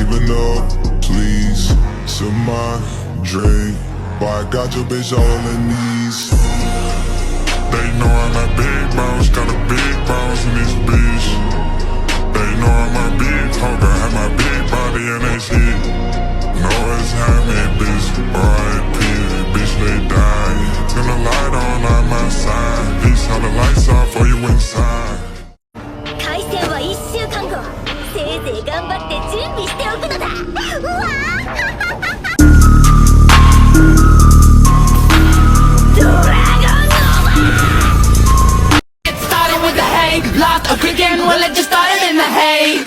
Even though, please, sip my drink. But I got your bitch all on her knees. They know I'm a big boss, got a big boss in this bitch. They know I'm a big talker, have my big body in that shit. Know it's having bitch, R.I.P. Bitch, they die. Turn the light on my side. Bitch, how the lights off for you inside. 開戦は1週間後。せいぜい頑張って準備しておくのだ。うわドラゴンノーバ！It started with the hate, lost a creaking, well it just started in the hate.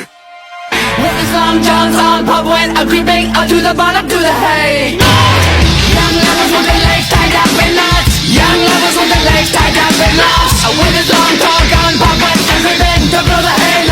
With the slum johns on pub when I'm creeping up to the bottom to the hate. Young lovers with their legs tied up in knots. Young lovers with their legs tied up in knots. With his long tall gun pub when I'm creeping to blow the hate.